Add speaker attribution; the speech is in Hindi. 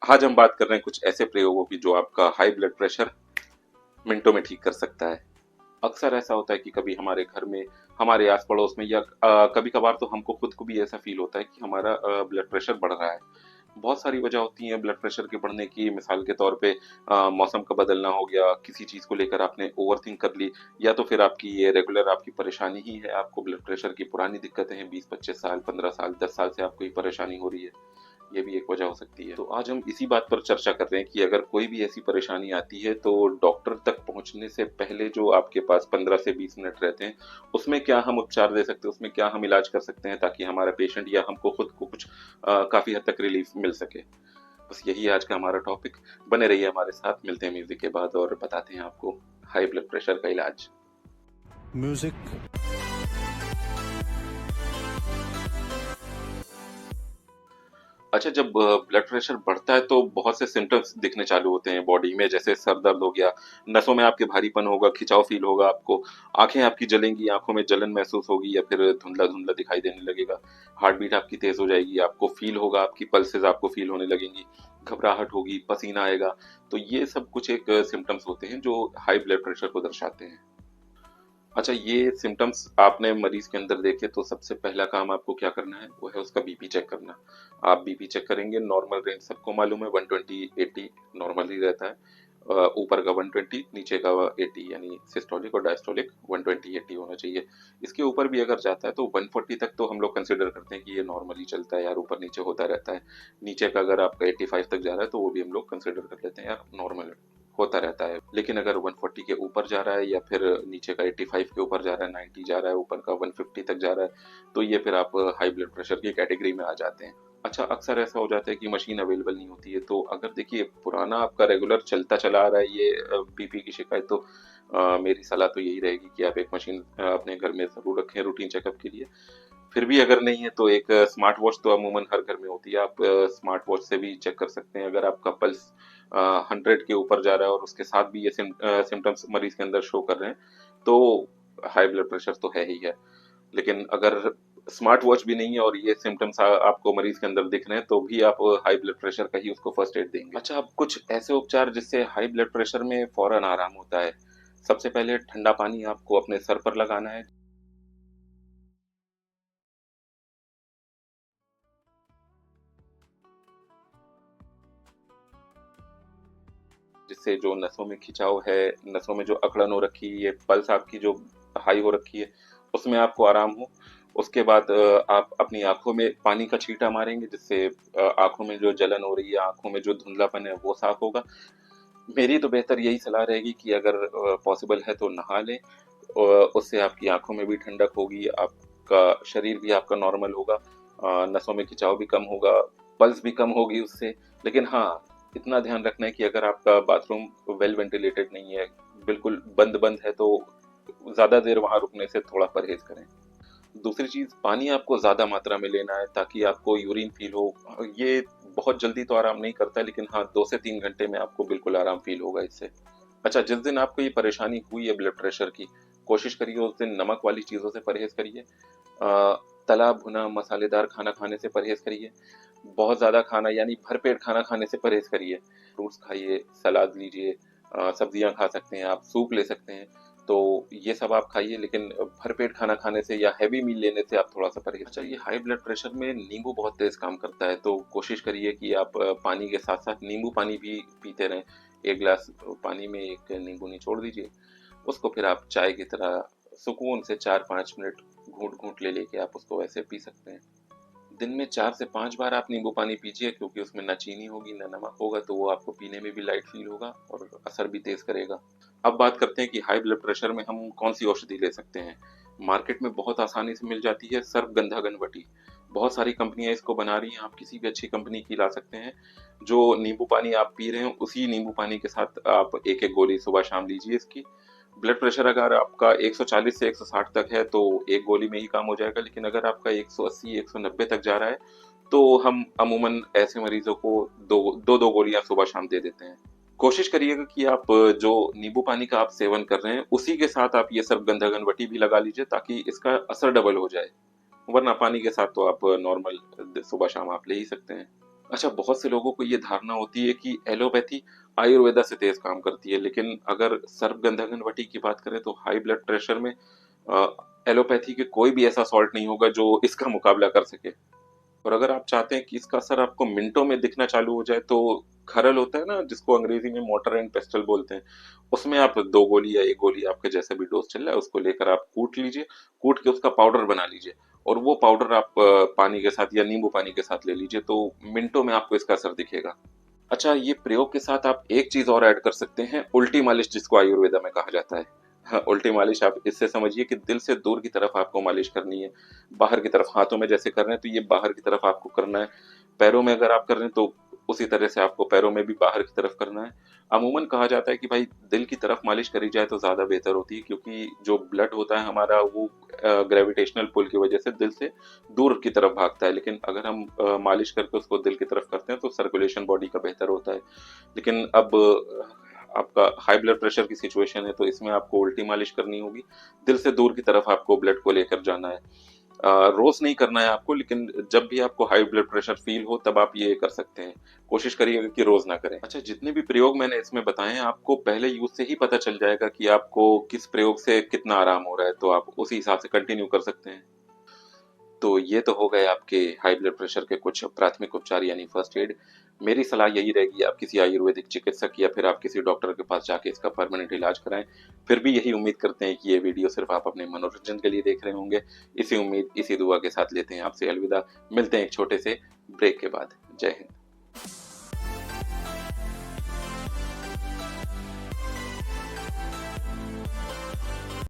Speaker 1: आज हम बात कर रहे हैं कुछ ऐसे प्रयोगों की जो आपका हाई ब्लड प्रेशर मिनटों में ठीक कर सकता है। अक्सर ऐसा होता है कि कभी हमारे घर में, हमारे आस पड़ोस में या कभी कभार तो हमको खुद को भी ऐसा फील होता है कि हमारा ब्लड प्रेशर बढ़ रहा है। बहुत सारी वजह होती है ब्लड प्रेशर के बढ़ने की। मिसाल के तौर पे मौसम का बदलना हो गया, किसी चीज को लेकर आपने ओवर थिंक कर ली, या तो फिर आपकी ये रेगुलर आपकी परेशानी ही है, आपको ब्लड प्रेशर की पुरानी दिक्कतें हैं, 20-25 साल, 15 साल, 10 साल से आपको ये परेशानी हो रही है। ये भी एक वजह हो सकती है। तो आज हम इसी बात पर चर्चा कर रहे हैं कि अगर कोई भी ऐसी परेशानी आती है तो डॉक्टर तक पहुंचने से पहले जो आपके पास 15 से 20 मिनट रहते हैं, उसमें क्या हम उपचार दे सकते हैं, उसमें क्या हम इलाज कर सकते हैं ताकि हमारा पेशेंट या हमको खुद को कुछ काफी हद तक रिलीफ मिल सके। बस यही है आज का हमारा टॉपिक। बने रहिए हमारे साथ, मिलते हैं म्यूजिक के बाद और बताते हैं आपको हाई ब्लड प्रेशर का इलाज।
Speaker 2: म्यूजिक।
Speaker 1: अच्छा, जब ब्लड प्रेशर बढ़ता है तो बहुत से सिम्टम्स दिखने चालू होते हैं बॉडी में, जैसे सर दर्द हो गया, नसों में आपके भारीपन होगा, खिंचाव फील होगा आपको, आंखें आपकी जलेंगी, आंखों में जलन महसूस होगी या फिर धुंधला धुंधला दिखाई देने लगेगा, हार्ट बीट आपकी तेज हो जाएगी, आपको फील होगा, आपकी पल्सेस आपको फील होने लगेंगी, घबराहट होगी, पसीना आएगा। तो ये सब कुछ एक सिम्टम्स होते हैं जो हाई ब्लड प्रेशर को दर्शाते हैं। अच्छा, ये सिम्टम्स आपने मरीज के अंदर देखे तो सबसे पहला काम आपको क्या करना है, वो है उसका बीपी चेक करना। आप बीपी चेक करेंगे, नॉर्मल रेंज सबको मालूम है, 120/80 नॉर्मल ही रहता है। ऊपर का 120, नीचे का 80, यानी सिस्टोलिक और डायस्टोलिक 120/80 होना चाहिए। इसके ऊपर भी अगर जाता है तो 140 तक तो हम लोग कंसिडर करते हैं कि ये नॉर्मली चलता है यार, ऊपर नीचे होता रहता है। नीचे का अगर आपका 85 तक जा रहा है तो वो भी हम लोग कंसिडर कर लेते हैं यार, नॉर्मल होता रहता है। लेकिन अगर 140 के ऊपर जा रहा है या फिर नीचे का 85 के ऊपर जा रहा है, 90 जा रहा है, ऊपर का 150 तक जा रहा है, तो ये फिर आप हाई ब्लड प्रेशर की कैटेगरी में आ जाते हैं। अच्छा, अक्सर ऐसा हो जाता है कि मशीन अवेलेबल नहीं होती है, तो अगर देखिए पुराना आपका रेगुलर चलता चला आ रहा है ये बीपी की शिकायत, तो मेरी सलाह तो यही रहेगी कि आप एक मशीन अपने घर में जरूर रखें रूटीन चेकअप के लिए। फिर भी अगर नहीं है तो एक स्मार्ट वॉच तो अमूमन हर घर में होती है, आप स्मार्ट वॉच से भी चेक कर सकते हैं। अगर आपका पल्स 100 के ऊपर जा रहा है और उसके साथ भी ये सिम्टम्स मरीज के अंदर शो कर रहे हैं, तो हाई ब्लड प्रेशर तो है ही है। लेकिन अगर स्मार्ट वॉच भी नहीं है और ये सिम्टम्स आपको मरीज के अंदर दिख रहे हैं, तो भी आप हाई ब्लड प्रेशर का ही उसको फर्स्ट एड देंगे। अच्छा, अब कुछ ऐसे उपचार जिससे हाई ब्लड प्रेशर में फौरन आराम होता है। सबसे पहले ठंडा पानी आपको अपने सर पर लगाना है, जिससे जो नसों में खिंचाव है, नसों में जो अकड़न हो रखी है, ये पल्स आपकी जो हाई हो रखी है, उसमें आपको आराम हो। उसके बाद आप अपनी आंखों में पानी का छींटा मारेंगे, जिससे आंखों में जो जलन हो रही है, आंखों में जो धुंधलापन है वो साफ होगा। मेरी तो बेहतर यही सलाह रहेगी कि अगर पॉसिबल है तो नहा लें। उससे आपकी आंखों में भी ठंडक होगी, आपका शरीर भी आपका नॉर्मल होगा, नसों में खिंचाव भी कम होगा, पल्स भी कम होगी उससे। लेकिन हाँ, इतना ध्यान रखना है कि अगर आपका बाथरूम वेल वेंटिलेटेड नहीं है, बिल्कुल बंद बंद है, तो ज्यादा देर वहां रुकने से थोड़ा परहेज करें। दूसरी चीज, पानी आपको ज्यादा मात्रा में लेना है ताकि आपको यूरिन फील हो। ये बहुत जल्दी तो आराम नहीं करता, लेकिन हाँ, 2 से 3 घंटे में आपको बिल्कुल आराम फील होगा इससे। अच्छा, जिस दिन आपको ये परेशानी हुई है ब्लड प्रेशर की, कोशिश करिए उस दिन नमक वाली चीजों से परहेज करिए। तला भुना मसालेदार खाना खाने से परहेज करिए। बहुत ज्यादा खाना यानी भरपेट खाना खाने से परहेज करिए। फ्रूट्स खाइए, सलाद लीजिए, सब्जियां खा सकते हैं आप, सूप ले सकते हैं। तो ये सब आप खाइए, लेकिन भरपेट खाना खाने से या हैवी मील लेने से आप थोड़ा सा परहेज। अच्छा, ये हाई ब्लड प्रेशर में नींबू बहुत तेज काम करता है, तो कोशिश करिए कि आप पानी के साथ साथ नींबू पानी भी पीते रहें। 1 गिलास पानी में एक नींबू निचोड़ दीजिए, उसको फिर आप चाय की तरह सुकून से 4-5 मिनट घूंट घूंट ले लेके आप उसको वैसे पी सकते हैं। दिन में 4 से 5 बार आप नींबू पानी पीजिए, क्योंकि उसमें ना चीनी होगी ना नमक होगा, तो वो आपको पीने में भी लाइट फील होगा और असर भी तेज करेगा। अब बात करते हैं कि हाई ब्लड प्रेशर में हम कौन सी औषधि ले सकते हैं। मार्केट में बहुत आसानी से मिल जाती है सर्वगंधागन वटी। बहुत सारी कंपनियां इसको बना रही हैं, आप किसी भी अच्छी कंपनी की ला सकते हैं। जो नींबू पानी आप पी रहे हैं, उसी नींबू पानी के साथ आप एक एक गोली सुबह शाम लीजिए इसकी। ब्लड प्रेशर अगर आपका 140 से 160 तक है तो एक गोली में ही काम हो जाएगा, लेकिन अगर आपका 180 190 तक जा रहा है तो हम अमूमन ऐसे मरीजों को दो दो दो गोलियां सुबह शाम दे देते हैं। कोशिश करिएगा कि आप जो नींबू पानी का आप सेवन कर रहे हैं उसी के साथ आप ये सब गंधागन भी लगा लीजिए, ताकि इसका असर डबल हो जाए। वरना पानी के साथ तो आप नॉर्मल सुबह शाम आप ले ही सकते हैं। अच्छा, बहुत से लोगों को ये धारणा होती है कि एलोपैथी आयुर्वेदा से तेज काम करती है, लेकिन अगर सर्पगंधाघनवटी की बात करें तो हाई ब्लड प्रेशर में अ, एलोपैथी के कोई भी ऐसा सॉल्ट नहीं होगा जो इसका मुकाबला कर सके। और अगर आप चाहते हैं कि इसका असर आपको मिनटों में दिखना चालू हो जाए तो खरल होता है ना, जिसको अंग्रेजी में मोटर एंड पेस्टल बोलते हैं, उसमें आप 2 गोली या 1 गोली आपके जैसे भी डोज चल रहा है उसको लेकर आप कूट लीजिए, कूट के उसका पाउडर बना लीजिए और वो पाउडर आप पानी के साथ या नींबू पानी के साथ ले लीजिए तो मिनटों में आपको इसका असर दिखेगा। अच्छा, ये प्रयोग के साथ आप एक चीज और ऐड कर सकते हैं, उल्टी मालिश जिसको आयुर्वेदा में कहा जाता है। हाँ, उल्टी मालिश आप इससे समझिए कि दिल से दूर की तरफ आपको मालिश करनी है, बाहर की तरफ हाथों में जैसे कर रहे हैं तो ये बाहर की तरफ आपको करना है, पैरों में अगर आप कर रहे हैं तो उसी तरह से आपको पैरों में भी बाहर की तरफ करना है। अमूमन कहा जाता है कि भाई दिल की तरफ मालिश करी जाए तो ज्यादा बेहतर होती है, क्योंकि जो ब्लड होता है हमारा वो ग्रेविटेशनल पुल की वजह से दिल से दूर की तरफ भागता है, लेकिन अगर हम मालिश करके उसको दिल की तरफ करते हैं तो सर्कुलेशन बॉडी का बेहतर होता है। लेकिन अब आपका हाई ब्लड प्रेशर की सिचुएशन है तो इसमें आपको उल्टी मालिश करनी होगी, दिल से दूर की तरफ आपको ब्लड को लेकर जाना है। रोज नहीं करना है आपको, लेकिन जब भी आपको हाई ब्लड प्रेशर फील हो तब आप ये कर सकते हैं। कोशिश करिएगा कि रोज ना करें। अच्छा, जितने भी प्रयोग मैंने इसमें बताए हैं आपको पहले यूज से ही पता चल जाएगा कि आपको किस प्रयोग से कितना आराम हो रहा है, तो आप उसी हिसाब से कंटिन्यू कर सकते हैं। तो ये तो हो गए आपके हाई ब्लड प्रेशर के कुछ प्राथमिक उपचार यानी फर्स्ट एड। मेरी सलाह यही रहेगी, आप किसी आयुर्वेदिक चिकित्सक या फिर आप किसी डॉक्टर के पास जाके इसका परमानेंट इलाज कराएं। फिर भी यही उम्मीद करते हैं कि ये वीडियो सिर्फ आप अपने मनोरंजन के लिए देख रहे होंगे। इसी उम्मीद इसी दुआ के साथ लेते हैं आपसे अलविदा। मिलते हैं एक छोटे से ब्रेक के बाद। जय हिंद।